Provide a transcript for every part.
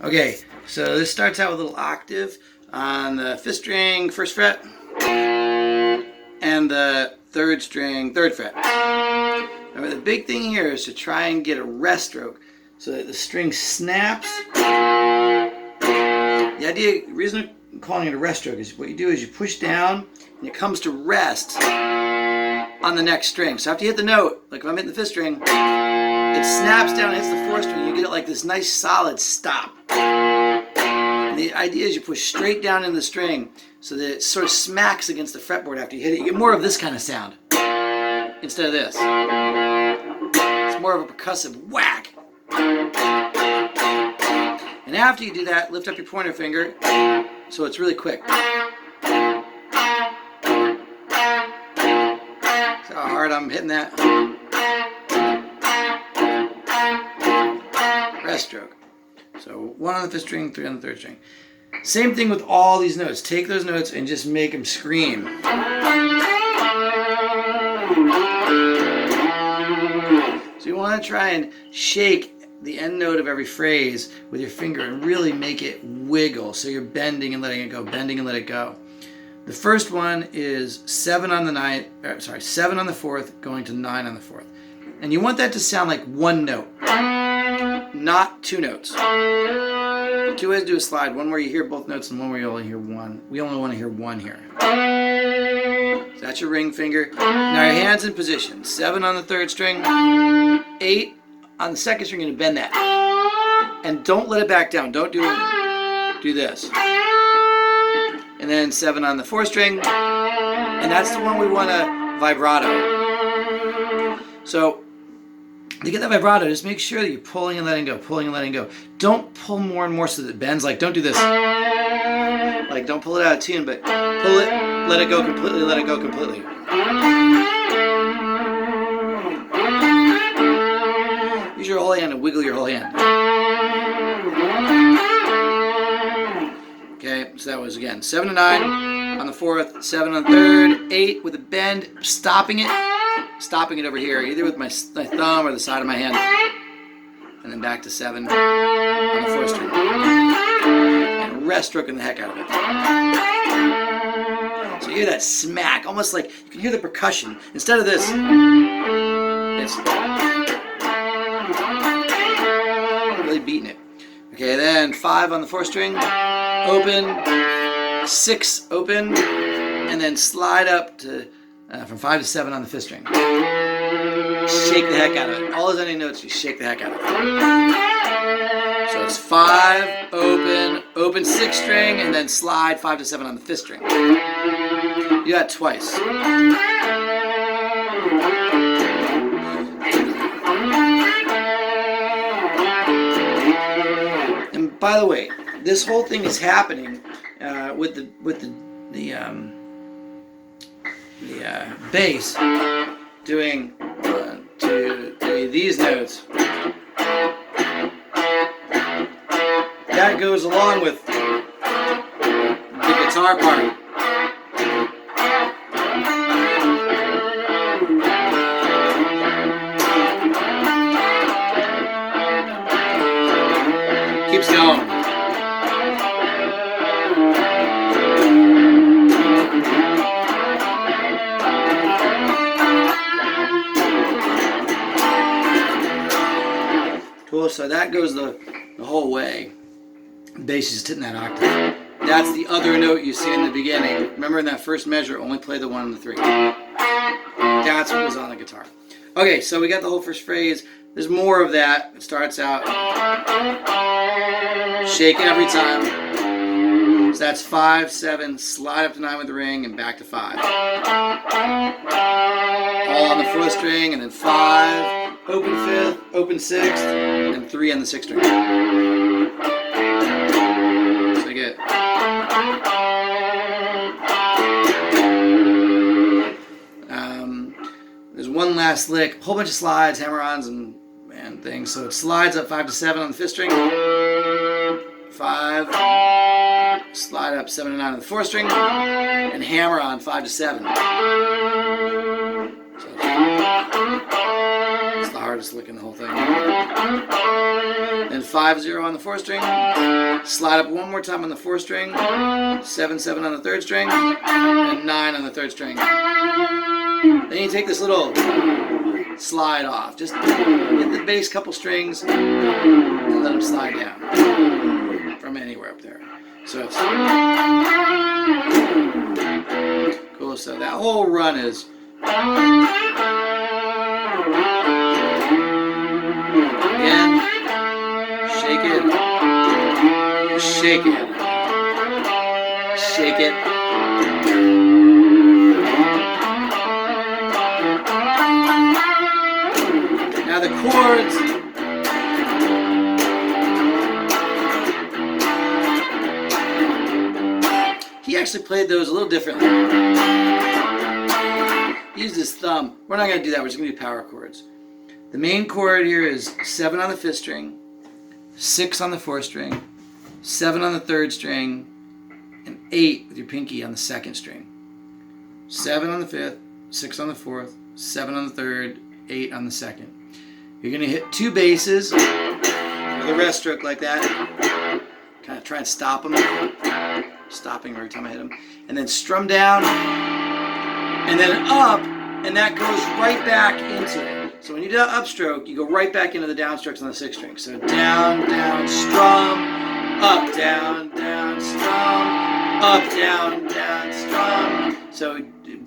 Okay, so this starts out with a little octave on the 5th string, 1st fret, and the 3rd string, 3rd fret. Remember, the big thing here is to try and get a rest stroke so that the string snaps. The idea, the reason I'm calling it a rest stroke is what you do is you push down and it comes to rest on the next string. So after you hit the note, like if I'm hitting the 5th string, it snaps down and hits the 4th string. You get it like this nice solid stop. And the idea is you push straight down in the string so that it sort of smacks against the fretboard after you hit it. You get more of this kind of sound instead of this. It's more of a percussive whack. And after you do that, lift up your pointer finger so it's really quick. See how hard I'm hitting that? Rest stroke. So 1 on the 5th string, 3 on the 3rd string. Same thing with all these notes. Take those notes and just make them scream. So you want to try and shake the end note of every phrase with your finger and really make it wiggle. So you're bending and letting it go, bending and let it go. The first one is 7 on the 7 on the 4th, going to 9 on the 4th. And you want that to sound like one note, not 2 notes. 2 ways to do a slide, one where you hear both notes and one where you only hear one. We only want to hear one here. So that's your ring finger. Now your hand's in position. 7 on the 3rd string, 8 on the 2nd string, and bend that. And don't let it back down. Don't do this. And then 7 on the 4th string, and that's the one we want to vibrato. So to get that vibrato, just make sure that you're pulling and letting go, pulling and letting go. Don't pull more and more so that it bends. Like, don't do this. Like, don't pull it out of tune, but pull it, let it go completely, let it go completely. Use your whole hand and wiggle your whole hand. Okay, so that was again 7 to 9 on the 4th, 7 on the 3rd, 8 with a bend, stopping it over here, either with my thumb or the side of my hand, and then back to 7 on the 4th string, and rest stroking the heck out of it. So you hear that smack, almost like you can hear the percussion. Instead of this, it's really beating it. Okay, then 5 on the 4th string, open, 6 open, and then slide up to from 5 to 7 on the 5th string. Shake the heck out of it. All those ending notes, you shake the heck out of it. So it's 5, open, open 6th string, and then slide 5 to 7 on the 5th string. Do that twice. And by the way, this whole thing is happening with the bass doing 1, 2, 3 these notes. That goes along with the guitar part. Keeps going. Cool, so that goes the whole way. The bass is just hitting that octave. That's the other note you see in the beginning. Remember in that first measure, only play the 1 and the 3. That's what was on the guitar. Okay, so we got the whole first phrase. There's more of that. It starts out shaking every time. So that's 5, 7, slide up to 9 with the ring, and back to 5. All on the 4th string, and then 5, open 5th, open 6th, and 3 on the 6th string. So you get there's one last lick, a whole bunch of slides, hammer-ons, and things. So it slides up 5 to 7 on the 5th string, 5, slide up 7 to 9 on the 4th string, and hammer on 5 to 7. So it's the hard hardest lick in the whole thing. Then 5-0 on the 4th string. Slide up one more time on the 4th string. 7-7 on the 3rd string. And 9 on the 3rd string. Then you take this little slide off. Just hit the bass couple strings and let them slide down from anywhere up there. So it's cool. So that whole run is again, shake it, shake it, shake it. Now the chords, he actually played those a little differently. He used his thumb. We're not going to do that, we're just going to do power chords. The main chord here is 7 on the 5th string, 6 on the 4th string, 7 on the 3rd string, and 8 with your pinky on the 2nd string. 7 on the 5th, 6 on the 4th, 7 on the 3rd, 8 on the 2nd. You're going to hit 2 basses with a rest stroke like that. Kind of try and stop them. Stopping every time I hit them. And then strum down, and then up, and that goes right back into it. So when you do that upstroke, you go right back into the downstrokes on the 6th string. So down, down, strum, up, down, down, strum, up, down, down, strum. So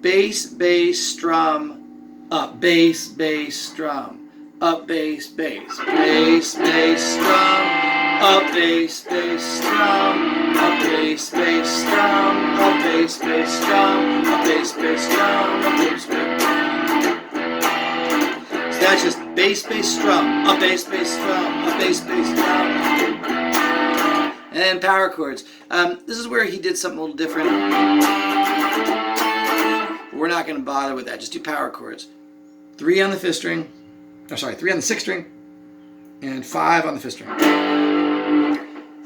bass, bass, strum, up, bass, bass, strum. Up, bass, bass, bass, bass, strum, up, bass, bass, strum, up, bass, bass, strum, up, bass, bass, strum, up, bass, bass, strum, up, bass, bass. So that's just bass, bass, strum, up, bass, bass, strum, up, bass, bass, strum. And then power chords. This is where he did something a little different. We're not going to bother with that. Just do power chords. 3 on the 5th string. 3 on the 6th string, and 5 on the 5th string.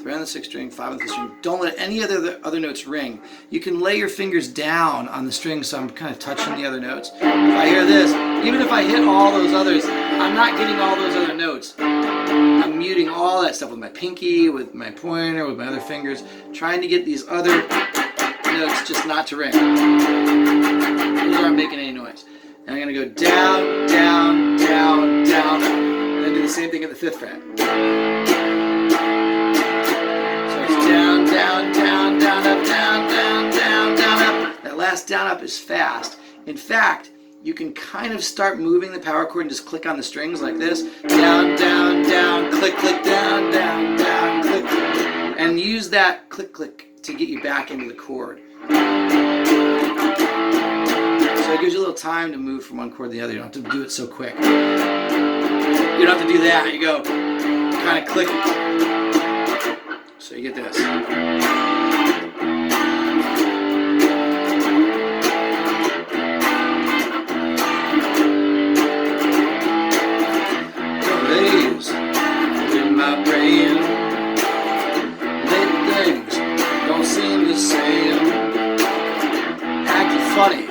3 on the 6th string, 5 on the 5th string. Don't let any other notes ring. You can lay your fingers down on the string, so I'm kind of touching the other notes. If I hear this, even if I hit all those others, I'm not getting all those other notes. I'm muting all that stuff with my pinky, with my pointer, with my other fingers, trying to get these other notes just not to ring. Those aren't making any noise. And I'm going to go down, down, down, down, and then do the same thing at the 5th fret. So it's down, down, down, down, up, down, down, down, down, up. That last down, up is fast. In fact, you can kind of start moving the power chord and just click on the strings like this. Down, down, down, click, click, down, down, down, click, click. And use that click, click to get you back into the chord. So it gives you a little time to move from one chord to the other. You don't have to do it so quick. You don't have to do that. You go kind of click. So you get this. Haze in my brain. Lately things don't seem the same. Acting funny.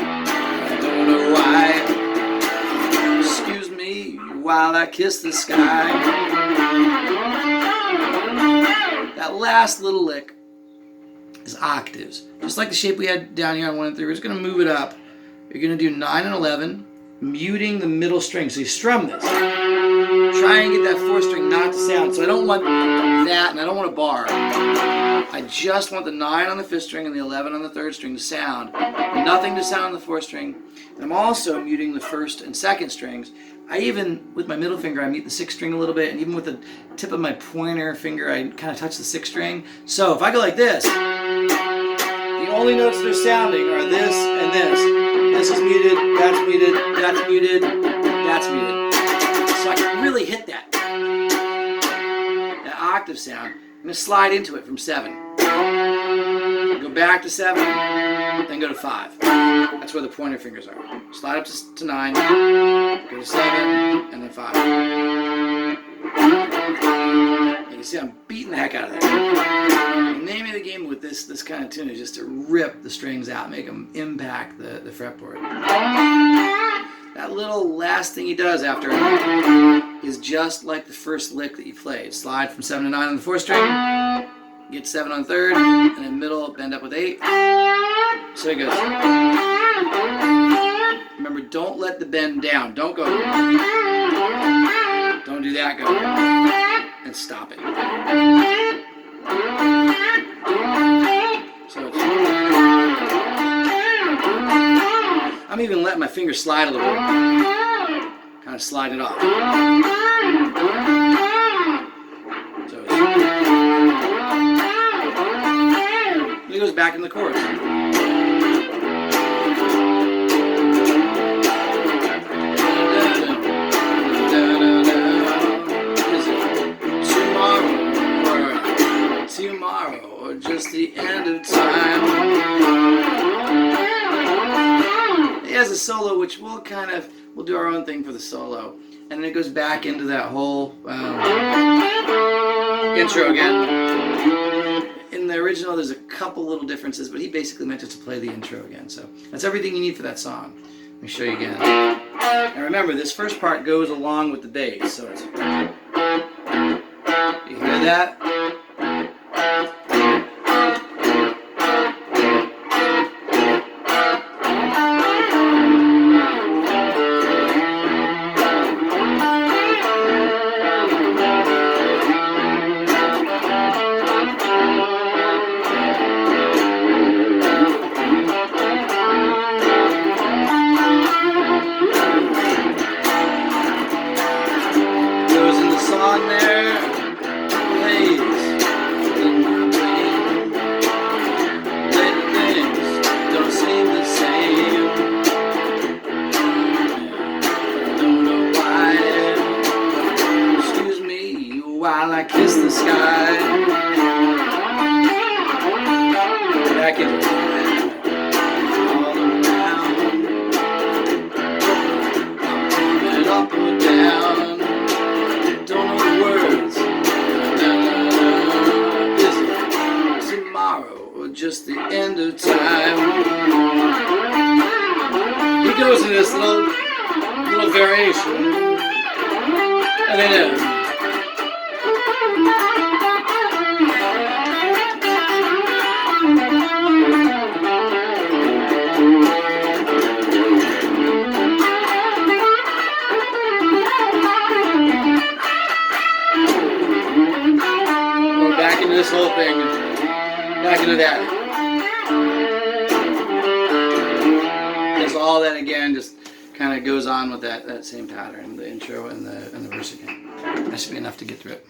Why? Excuse me while I kiss the sky. That last little lick is octaves. Just like the shape we had down here on 1 and 3, we're just going to move it up. You're going to do 9 and 11, muting the middle string. So you strum this. Try and get that 4th string not to sound. So I don't want that, and I don't want a bar. I just want the 9 on the 5th string and the 11 on the 3rd string to sound. Nothing to sound on the 4th string. And I'm also muting the 1st and 2nd strings. I even, with my middle finger, I mute the 6th string a little bit, and even with the tip of my pointer finger, I kind of touch the 6th string. So if I go like this, the only notes that are sounding are this and this. This is muted, that's muted, that's muted, that's muted. So I can really hit that octave sound. I'm going to slide into it from 7. Go back to 7, then go to 5. That's where the pointer fingers are. Slide up to 9, go to 7, and then 5. You can see I'm beating the heck out of that. The name of the game with this kind of tune is just to rip the strings out, make them impact the fretboard. that little last thing he does after is just like the first lick that you played. Slide from 7 to 9 on the 4th string, get 7 on 3rd, and then middle, bend up with 8. So it goes. Remember, don't let the bend down. Don't go. Don't do that. Go. And stop it. So it's, I'm even letting my fingers slide a little bit. Kind of slide it off. So it goes back in the chorus. Tomorrow, or just the end of time. He has a solo, which we'll do our own thing for the solo, and then it goes back into that whole intro again. In the original, there's a couple little differences, but he basically meant it to play the intro again. So that's everything you need for that song. Let me show you again. And remember, this first part goes along with the bass, so it's. You hear that? On there, Haze. Later things don't seem the same. Don't know why. Excuse me while I kiss the sky. Back in all around, up or down. Don't know the words. Is it tomorrow or just the end of time? He goes in this little variation, and then back into this whole thing, back into that. Just all that again, just kind of goes on with that same pattern, the intro and the verse again. That should be enough to get through it.